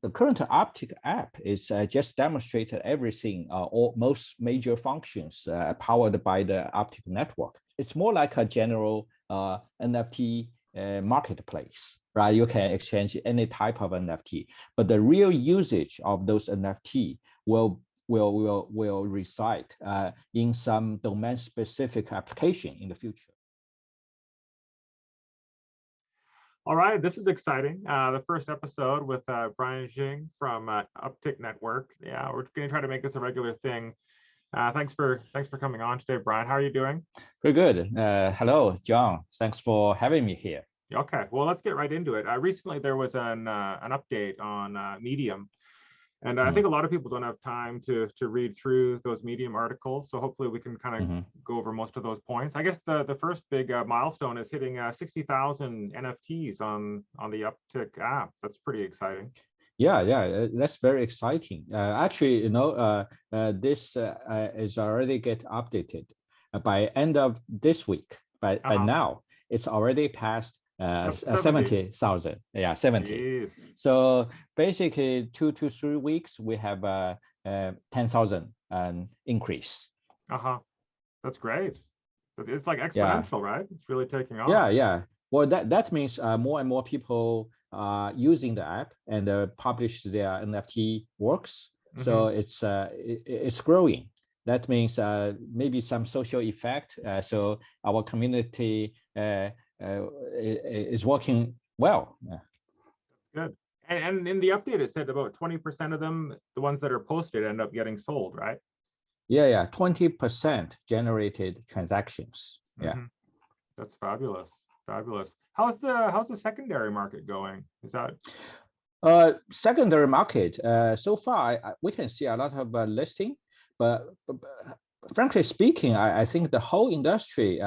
the current Uptick app is just demonstrated everything, or most major functions powered by the Uptick network. It's more like a general NFT marketplace, right? You can exchange any type of NFT, but the real usage of those NFT will reside in some domain-specific application in the future. All right, this is exciting. The first episode with Brian Jing from Uptick Network. Yeah, we're going to try to make this a regular thing. Thanks for coming on today, Brian. How are you doing? Very good. Hello, John. Thanks for having me here. Okay, well, let's get right into it. Recently, there was an update on Medium. And I think a lot of people don't have time to read through those Medium articles. So hopefully we can kind of go over most of those points. I guess the first big milestone is hitting 60,000 NFTs on the Uptick app. That's pretty exciting. Yeah, that's very exciting. Actually, this is already get updated by end of this week. By now, it's already past 70,000. Yeah, 70. Jeez. So basically 2 to 3 weeks, we have 10,000 increase. That's great. It's like exponential, right? It's really taking off. Yeah. Well, that means more and more people are using the app and publish their NFT works. So it's growing. That means maybe some social effect. So our community is working well. Good. And in the update, it said about 20% of them, the ones that are posted, end up getting sold, right? Yeah. 20% generated transactions. Yeah. That's fabulous. How's the secondary market going? Is that secondary market? So far, we can see a lot of listing, but frankly speaking, I think the whole industry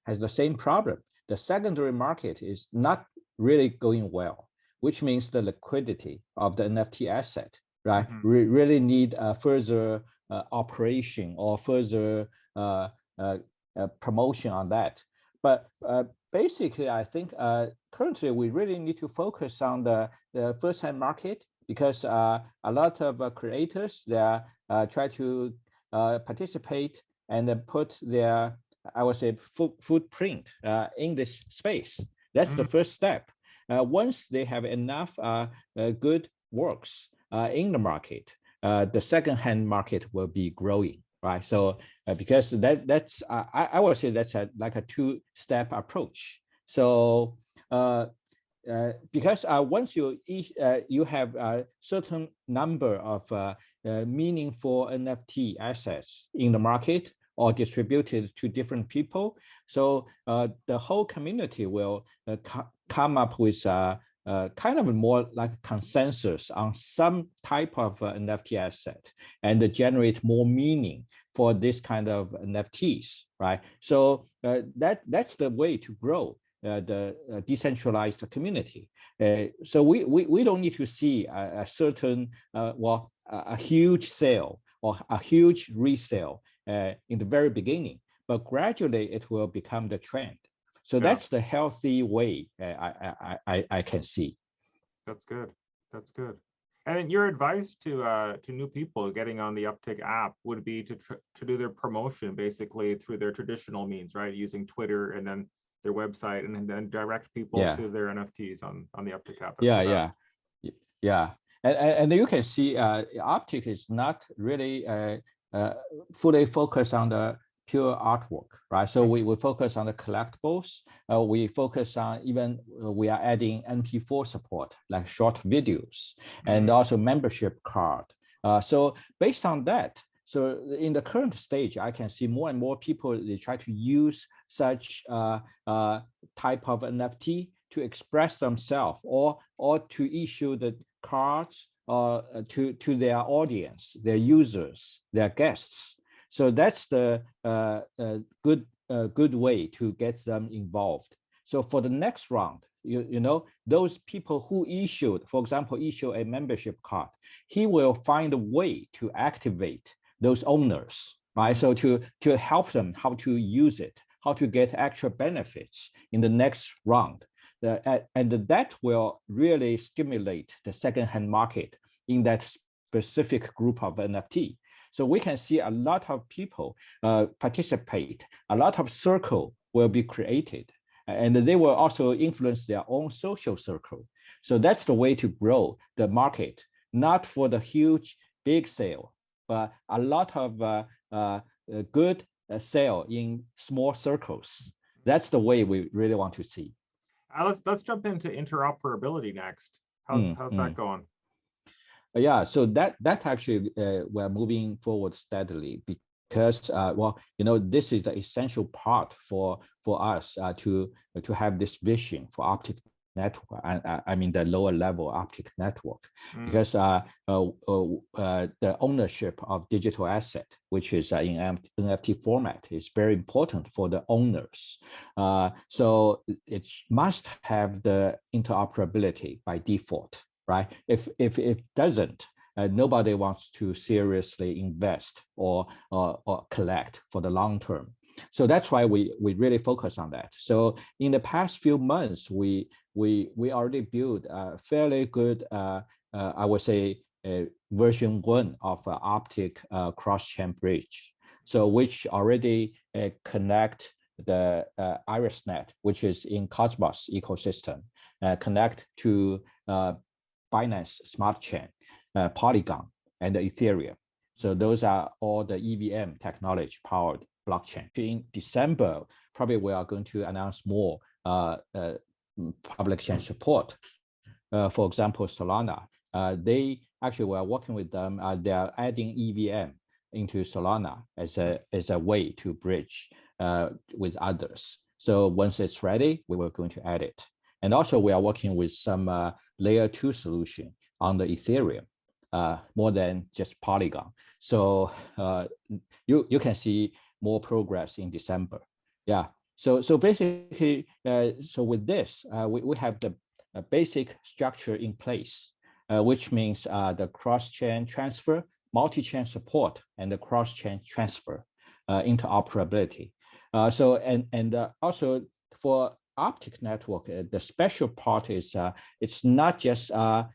has the same problem. The secondary market is not really going well, which means the liquidity of the NFT asset, right? Really need further operation or further promotion on that. But basically, I think currently we really need to focus on the first-hand market, because a lot of creators, they try to participate and put their, I would say, footprint in this space. That's the first step. Once they have enough good works in the market, the second-hand market will be growing, right? So because that's I would say that's like a two-step approach. So because once you have a certain number of meaningful NFT assets in the market or distributed to different people, so the whole community will come up with kind of more like consensus on some type of NFT asset and generate more meaning for this kind of NFTs, right? So that's the way to grow the decentralized community. So we don't need to see a certain, a huge sale or a huge resale in the very beginning, but gradually it will become the trend. So that's the healthy way I can see. That's good. And your advice to new people getting on the Uptick app would be to do their promotion basically through their traditional means, right? Using Twitter and then their website, and then direct people to their NFTs on the Uptick app. Yeah. And you can see Uptick is not really fully focused on the pure artwork, right? So we focus on the collectibles. We focus on we are adding MP4 support, like short videos, and also membership card. So based on that, so in the current stage, I can see more and more people, they try to use such type of NFT to express themselves or to issue the cards to their audience, their users, their guests. So that's the good way to get them involved. So for the next round, you know, those people who for example, issue a membership card, he will find a way to activate those owners, right? So to help them how to use it, how to get extra benefits in the next round. And that will really stimulate the second-hand market. in that specific group of NFT. So we can see a lot of people participate, a lot of circle will be created, and they will also influence their own social circle. So that's the way to grow the market, not for the huge, big sale, but a lot of good sale in small circles. That's the way we really want to see. Let's jump into interoperability next. How's that going? Yeah, so that actually we're moving forward steadily because well, this is the essential part for us to have this vision for Uptick network. I mean the lower level Uptick network, because the ownership of digital asset, which is in NFT format, is very important for the owners. So it must have the interoperability by default. Right? If it doesn't, nobody wants to seriously invest or collect for the long term. So that's why we really focus on that. So in the past few months, we already built a fairly good, I would say, version 1 of Uptick cross-chain bridge. So which already connect the IrisNet, which is in Cosmos ecosystem, connect to Binance Smart Chain, Polygon, and Ethereum. So those are all the EVM technology powered blockchain. In December, probably we are going to announce more public chain support. For example, Solana, they actually were working with them. They are adding EVM into Solana as a way to bridge with others. So once it's ready, we were going to add it. And also we are working with some layer 2 solution on the Ethereum, more than just Polygon. So you can see more progress in December. Yeah. So basically, so with this, we have the basic structure in place, which means the cross-chain transfer, multi-chain support, and the cross-chain transfer interoperability. So also for Uptick network, the special part is it's not just a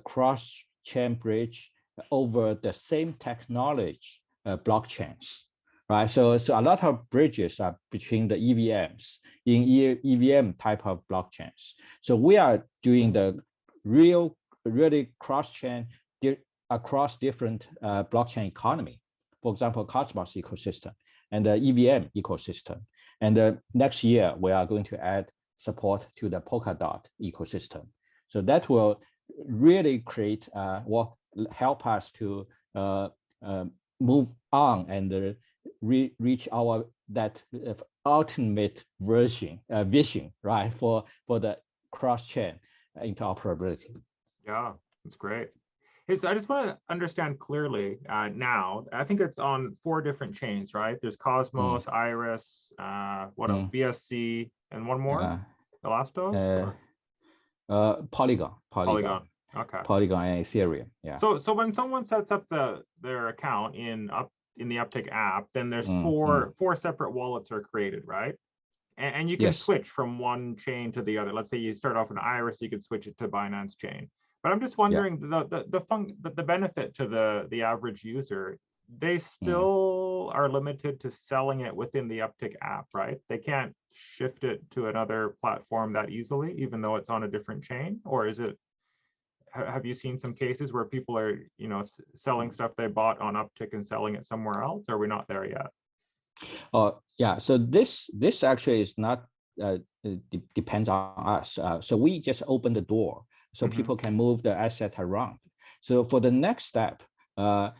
cross-chain bridge over the same technology blockchains, right? So a lot of bridges are between the EVMs in EVM type of blockchains. So we are doing the really cross-chain across different blockchain economy. For example, Cosmos ecosystem and the EVM ecosystem. And next year, we are going to add support to the Polkadot ecosystem. So that will really create, will help us to move on and reach our ultimate vision, right, for the cross-chain interoperability. Yeah, that's great. Hey, so I just want to understand clearly now. I think it's on 4 different chains, right? There's Cosmos, Iris, what else? BSC, and one more. Elastos. Polygon. Okay. Polygon and Ethereum. Yeah. So when someone sets up their account in the Uptick app, then there's four separate wallets are created, right? And you can switch from one chain to the other. Let's say you start off in Iris, you could switch it to Binance chain. But I'm just wondering the benefit to the average user. They still are limited to selling it within the Uptick app, right? They can't shift it to another platform that easily, even though it's on a different chain. Or is it? Have you seen some cases where people are, selling stuff they bought on Uptick and selling it somewhere else? Or are we not there yet? Yeah. So this actually is not depends on us. So we just open the door so people can move the asset around. So for the next step, well,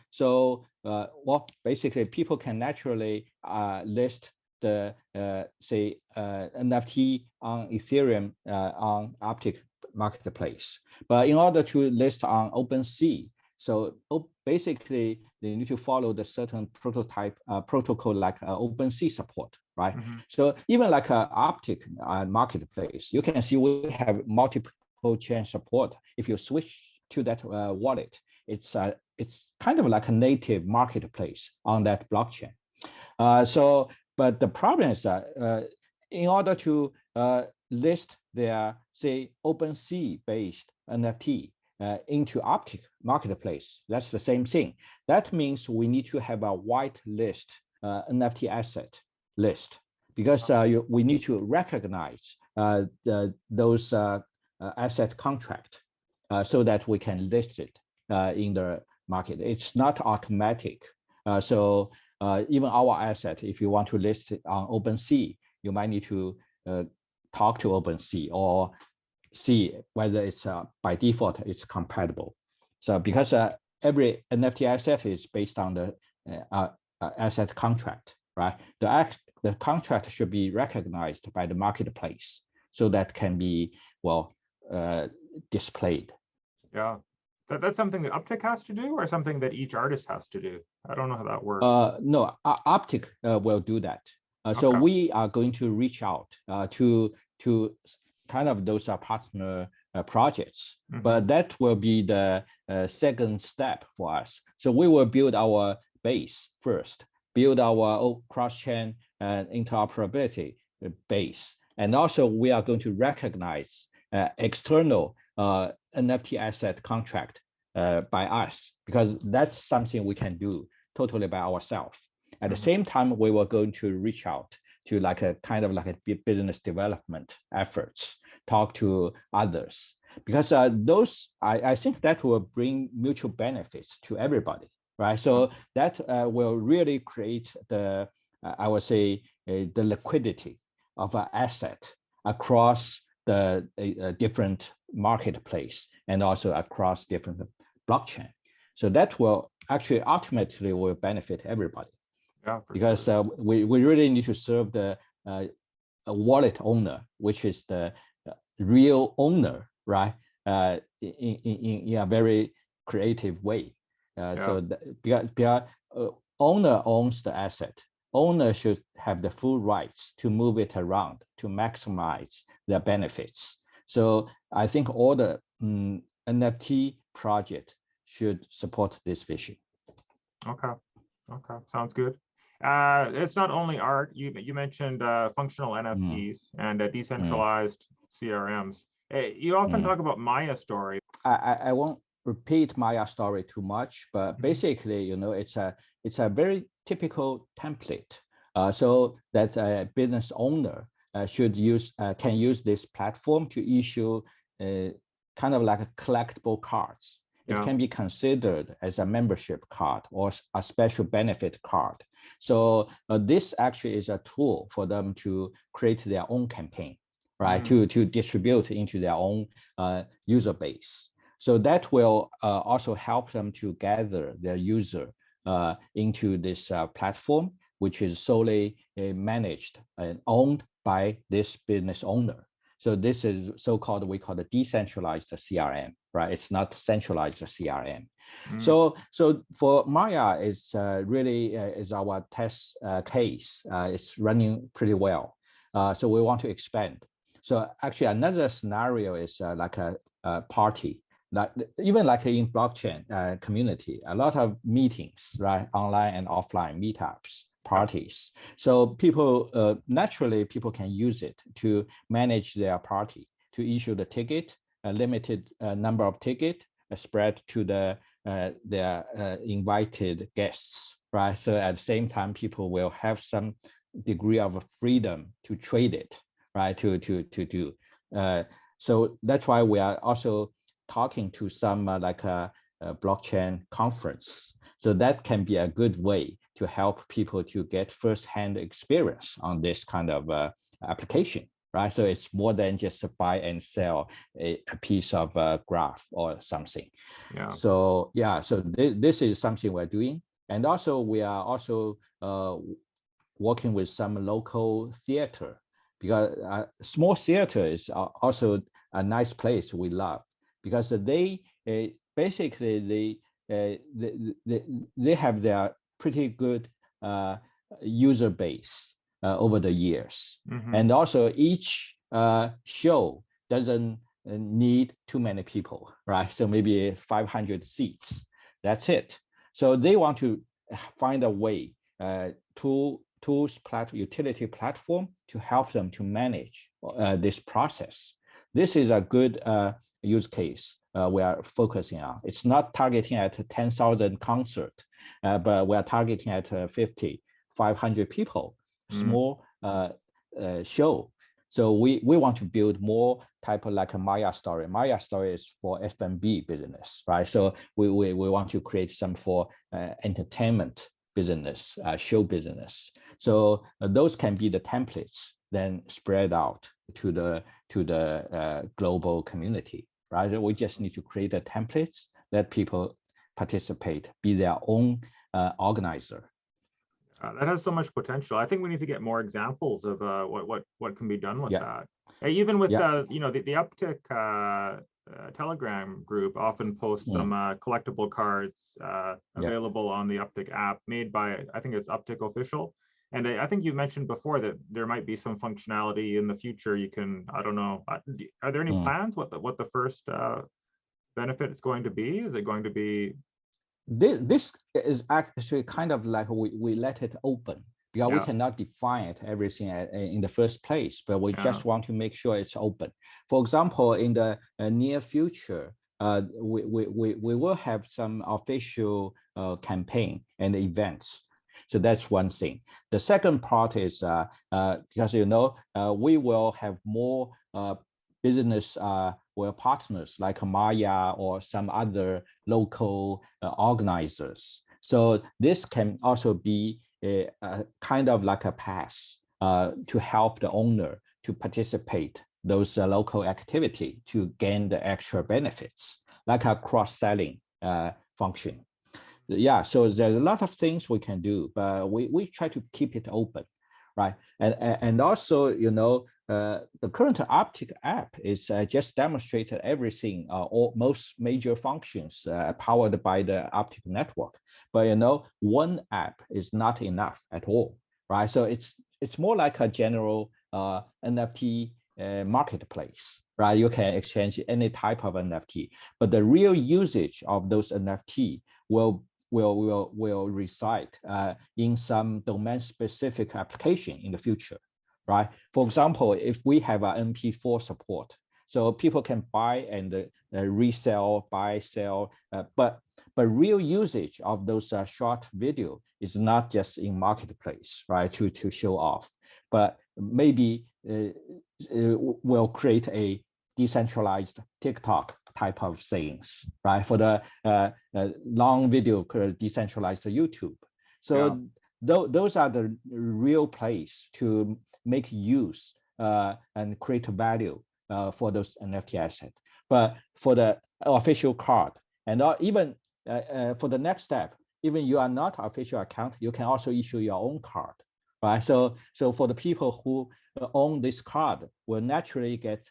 basically people can naturally list the say NFT on Ethereum on Uptick marketplace. But in order to list on OpenSea, so basically they need to follow the certain protocol like OpenSea support, right? So even like a Uptick marketplace, you can see we have multiple chain support. If you switch to that wallet, it's kind of like a native marketplace on that blockchain. But the problem is that in order to list their, say, OpenSea based NFT, into Uptick marketplace. That's the same thing. That means we need to have a white list NFT asset list, because we need to recognize those asset contract so that we can list it in the market. It's not automatic. So even our asset, if you want to list it on OpenSea, you might need to talk to OpenSea or see whether it's by default it's compatible. So because every NFT asset is based on the asset contract, right? The contract should be recognized by the marketplace so that can be displayed. Yeah, that's something that Uptick has to do, or something that each artist has to do? I don't know how that works. No, Uptick will do that. So we are going to reach out to kind of those partner projects, but that will be the second step for us. So we will build our base first, build our cross-chain and interoperability base, and also we are going to recognize external NFT asset contract by us, because that's something we can do totally by ourselves. At the same time, we were going to reach out to like a kind of like a business development efforts, talk to others, because those, I think that will bring mutual benefits to everybody, right? So that will really create the, I would say, the liquidity of an asset across the different marketplace and also across different blockchain. So that will actually ultimately will benefit everybody. Yeah, because sure. We really need to serve the wallet owner, which is the real owner, right? In a very creative way. So because owner owns the asset, owner should have the full rights to move it around to maximize their benefits. So I think all the NFT project should support this vision. Okay, sounds good. It's not only art. You mentioned functional NFTs and decentralized CRMs. You often talk about Maya Story. I won't repeat Maya Story too much, but basically, you know, it's a very typical template, so that a business owner can use this platform to issue kind of like a collectible cards. It can be considered as a membership card or a special benefit card. So this actually is a tool for them to create their own campaign, right? To distribute into their own user base. So that will also help them to gather their user into this platform, which is solely managed and owned by this business owner. So this is so-called, we call the decentralized CRM, right? It's not centralized CRM. So for Maya, it's really is our test case. It's running pretty well. So we want to expand. So actually another scenario is like a party, like even like in blockchain community, a lot of meetings, right? Online and offline meetups, parties. So people, naturally, people can use it to manage their party, to issue the ticket, a limited number of tickets spread to their invited guests, right? So at the same time, people will have some degree of freedom to trade it, right? To do. So that's why we are also talking to some like a blockchain conference. So that can be a good way to help people to get firsthand experience on this kind of application, right? So it's more than just buy and sell a piece of graph or something. Yeah. So yeah, so this is something we're doing. And also we are also working with some local theater, because small theater is also a nice place we love, because they basically they have their pretty good user base over the years. And also each show doesn't need too many people, right? So maybe 500 seats, that's it. So they want to find a way utility platform to help them to manage this process. This is a good use case we are focusing on. It's not targeting at 10,000 concert, but we are targeting at 50, 500 people, small show. So we want to build more type of like a Maya story. Maya story is for F&B business, right? So we want to create some for entertainment business, show business. So those can be the templates then spread out to the global community, right? We just need to create the templates, let people participate, be their own organizer. That has so much potential. I think we need to get more examples of what can be done with that. Even with the Uptick Telegram group often posts some collectible cards available on the Uptick app made by, I think it's Uptick Official. And I think you mentioned before that there might be some functionality in the future. You can, I don't know, are there any plans what the first benefit is going to be? Is it going to be? This is actually kind of like we let it open, because we cannot define it everything in the first place, but we just want to make sure it's open. For example, in the near future, we will have some official campaign and events. So that's one thing. The second part is because we will have more business partners like Maya or some other local organizers. So this can also be a kind of like a pass to help the owner to participate those local activity to gain the extra benefits, like a cross-selling function. So there's a lot of things we can do, but we try to keep it open, right? And also, the current Uptick app is just demonstrated everything, or most major functions powered by the Uptick network. But one app is not enough at all, right? So it's more like a general NFT marketplace, right? You can exchange any type of NFT, but the real usage of those NFT will reside in some domain-specific application in the future, right? For example, if we have an MP4 support, so people can buy and resell, buy, sell, but real usage of those short video is not just in marketplace, right? To show off, but maybe we'll create a decentralized TikTok type of things, right? For the long video decentralized YouTube. So those are the real place to make use and create value for those NFT assets. But for the official card, and even for the next step, even you are not official account, you can also issue your own card, right? So for the people who own this card will naturally get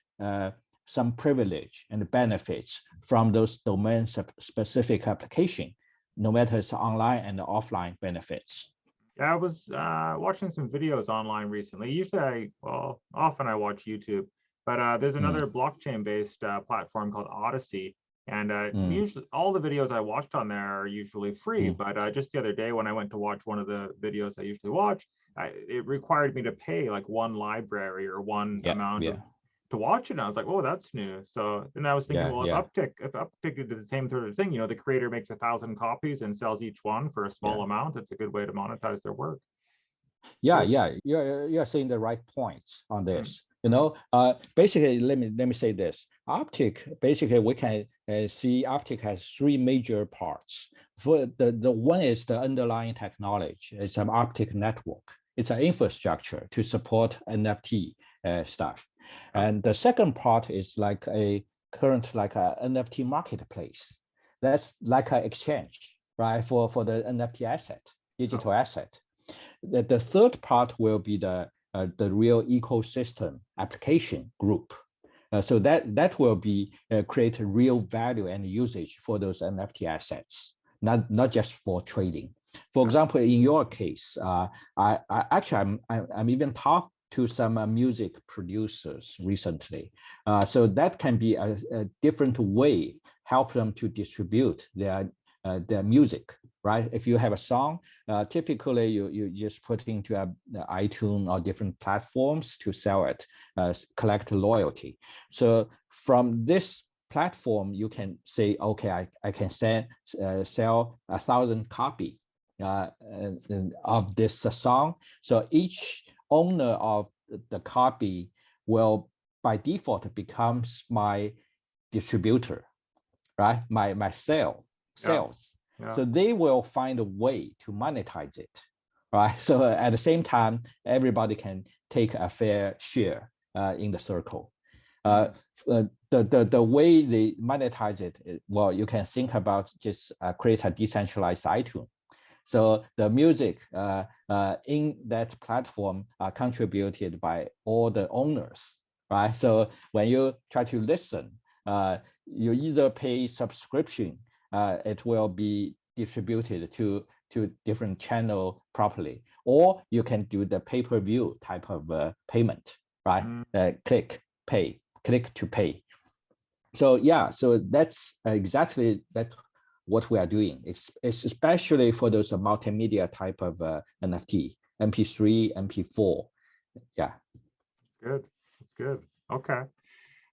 some privilege and benefits from those domain-specific application, no matter it's online and offline benefits. Yeah, I was watching some videos online recently. Usually, often I watch YouTube, but there's another blockchain-based platform called Odyssey, and usually all the videos I watched on there are usually free. But just the other day, when I went to watch one of the videos I usually watch, it required me to pay like one library or one amount to watch it. And I was like, oh, that's new. So then I was thinking, well, if Uptick did the same sort of thing, the creator makes 1,000 copies and sells each one for a small amount, it's a good way to monetize their work. You're saying the right points on this. Basically, let me say this. Uptick, basically, we can see Uptick has three major parts. For the one is the underlying technology. It's an Uptick network. It's an infrastructure to support NFT stuff. And the second part is like a NFT marketplace. That's like an exchange, right? For the NFT asset, digital asset. The third part will be the real ecosystem application group. So that will be create real value and usage for those NFT assets, not just for trading. For example, in your case, I'm even talking to some music producers recently. So that can be a different way, help them to distribute their music, right? If you have a song, typically you just put into iTunes or different platforms to sell it, collect loyalty. So from this platform, you can say, okay, I can sell 1,000 copy of this song. So each owner of the copy will by default becomes my distributor, right? My sales. Yeah. So they will find a way to monetize it, right? So at the same time, everybody can take a fair share in the circle. The way they monetize it, well, you can think about just create a decentralized iTunes. So the music in that platform are contributed by all the owners, right? So when you try to listen, you either pay subscription, it will be distributed to different channel properly, or you can do the pay-per-view type of payment, right? Click to pay. So yeah, so that's exactly what we are doing. It's especially for those multimedia type of NFT, MP3, MP4. Yeah. Good. That's good. Okay.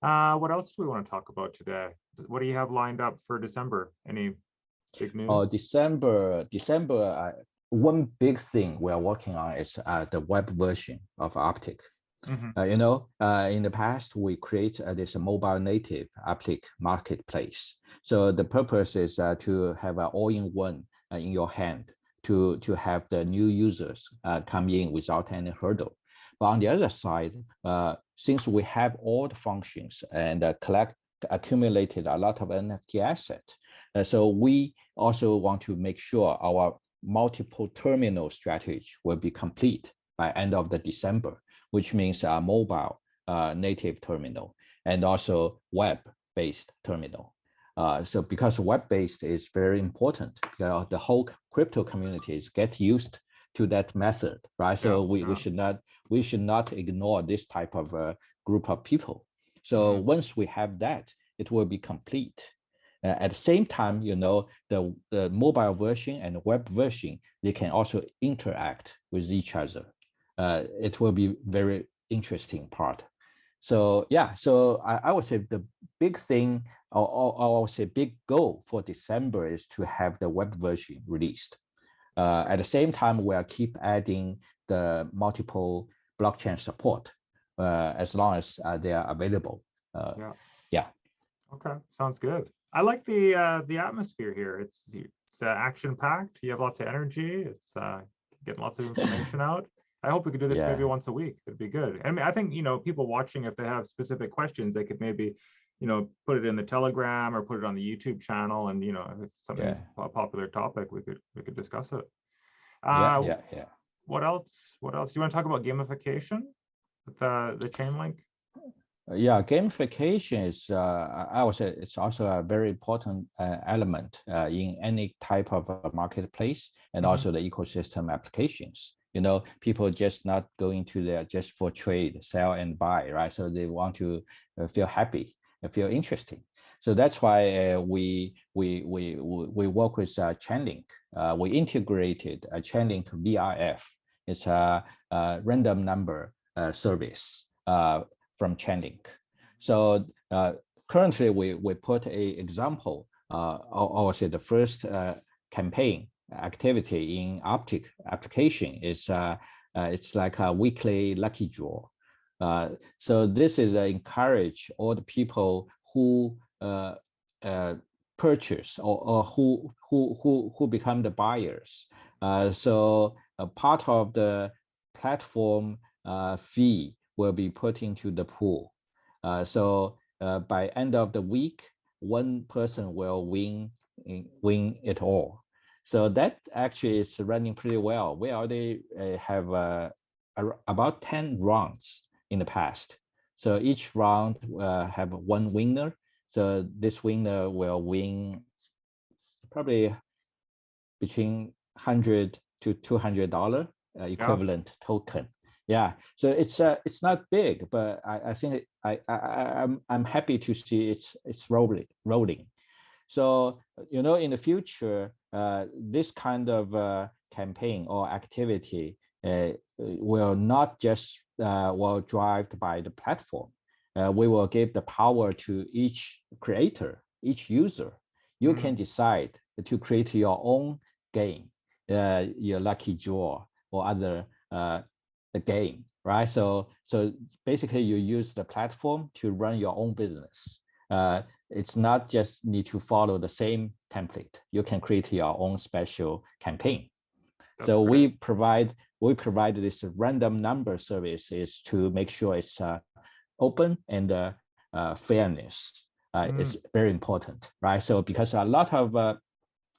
What else do we want to talk about today? What do you have lined up for December? Any big news? Oh, December. One big thing we are working on is the web version of Uptick. You know, in the past, we create this mobile native Uptick marketplace. So the purpose is to have an all-in-one in your hand to have the new users come in without any hurdle. But on the other side, since we have all the functions and accumulated a lot of NFT assets, so we also want to make sure our multiple terminal strategy will be complete by end of the December, which means a mobile native terminal and also web-based terminal. So because web-based is very important, because the whole crypto communities get used to that method, right? So we should not ignore this type of group of people. So once we have that, it will be complete. At the same time, you know, the mobile version and the web version, they can also interact with each other. It will be very interesting part. So yeah, so I would say the big thing, or I would say big goal for December is to have the web version released. At the same time, we are keep adding the multiple blockchain support as long as they are available. Yeah. Okay, sounds good. I like the atmosphere here. It's action packed. You have lots of energy. It's getting lots of information out. I hope we could do this maybe once a week. It'd be good. I mean, I think, you know, people watching, if they have specific questions, they could maybe, you know, put it in the Telegram or put it on the YouTube channel, and, you know, if something's a popular topic, we could discuss it. What else? Do you want to talk about gamification with the chain link? Yeah, gamification is, I would say it's also a very important element in any type of marketplace and also the ecosystem applications. You know, people just not going to there just for trade, sell and buy, right? So they want to feel happy, feel interesting. So that's why we work with Chainlink. We integrated a Chainlink VRF. It's a random number service from Chainlink. So currently we put a example, I would say the first campaign activity in Uptick application is it's like a weekly lucky draw. So this is encourage all the people who purchase or who become the buyers. So a part of the platform fee will be put into the pool. So by end of the week, one person will win it all. So that actually is running pretty well. We already have about 10 rounds in the past. So each round have one winner. So this winner will win probably between $100 to $200 equivalent token. Yeah, so it's not big, but I think I'm happy to see it's rolling. So, you know, in the future, this kind of campaign or activity will not just well driven by the platform. we will give the power to each creator, each user. You can decide to create your own game, your lucky draw or other game, right? So basically you use the platform to run your own business. It's not just need to follow the same template. You can create your own special campaign. That's so great. we provide this random number services to make sure it's open and fairness. Is very important, right? So because a lot of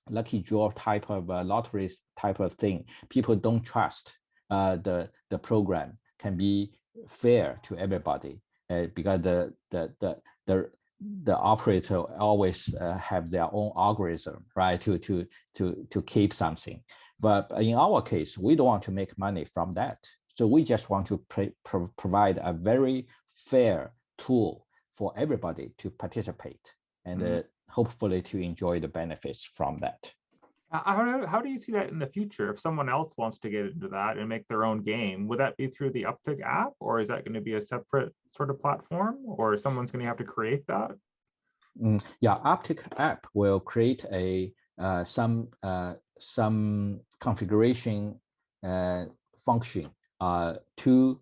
lucky draw type of lottery type of thing, people don't trust the program can be fair to everybody because the operator always have their own algorithm, right, to keep something. But in our case, we don't want to make money from that. So we just want to provide a very fair tool for everybody to participate and hopefully to enjoy the benefits from that. How do you see that in the future? If someone else wants to get into that and make their own game, would that be through the Uptick app, or is that going to be a separate sort of platform, or someone's going to have to create that? Yeah, Uptick app will create a some configuration function to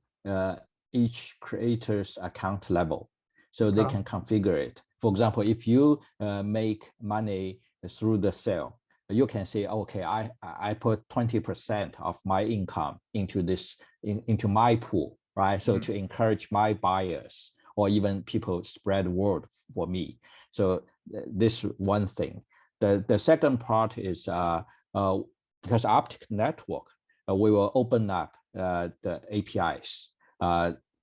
each creator's account level, so they can configure it. For example, if you make money through the sale, you can say, okay, I put 20% of my income into this into my pool, right? So to encourage my buyers or even people spread word for me. So this one thing. The second part is because Uptick network, we will open up the APIs,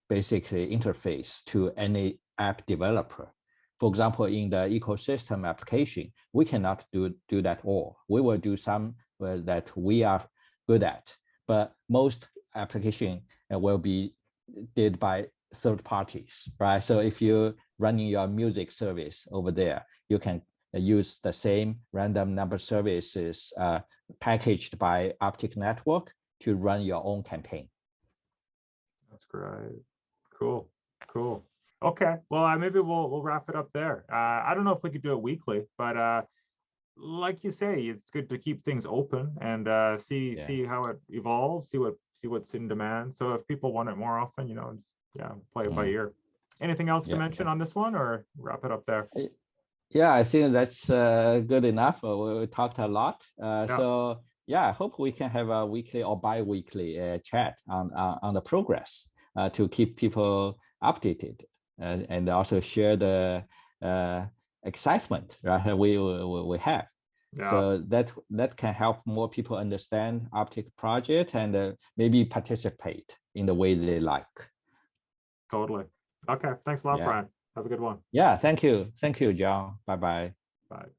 basically interface to any app developer. For example, in the ecosystem application, we cannot do that all. We will do some that we are good at, but most application will be did by third parties, right? So if you're running your music service over there, you can use the same random number services packaged by Uptick network to run your own campaign. That's great. Cool. Okay, well, maybe we'll wrap it up there. I don't know if we could do it weekly, but like you say, it's good to keep things open and see how it evolves, see what's in demand. So if people want it more often, play it by ear. Anything else to mention on this one, or wrap it up there? Yeah, I think that's good enough. We talked a lot. So yeah, I hope we can have a weekly or bi-weekly chat on the progress to keep people updated and also share the excitement, right, we have. So that can help more people understand Uptick project and maybe participate in the way they like. Totally. Okay, thanks a lot, Brian. Have a good one. Yeah, thank you, John. Bye-bye. Bye.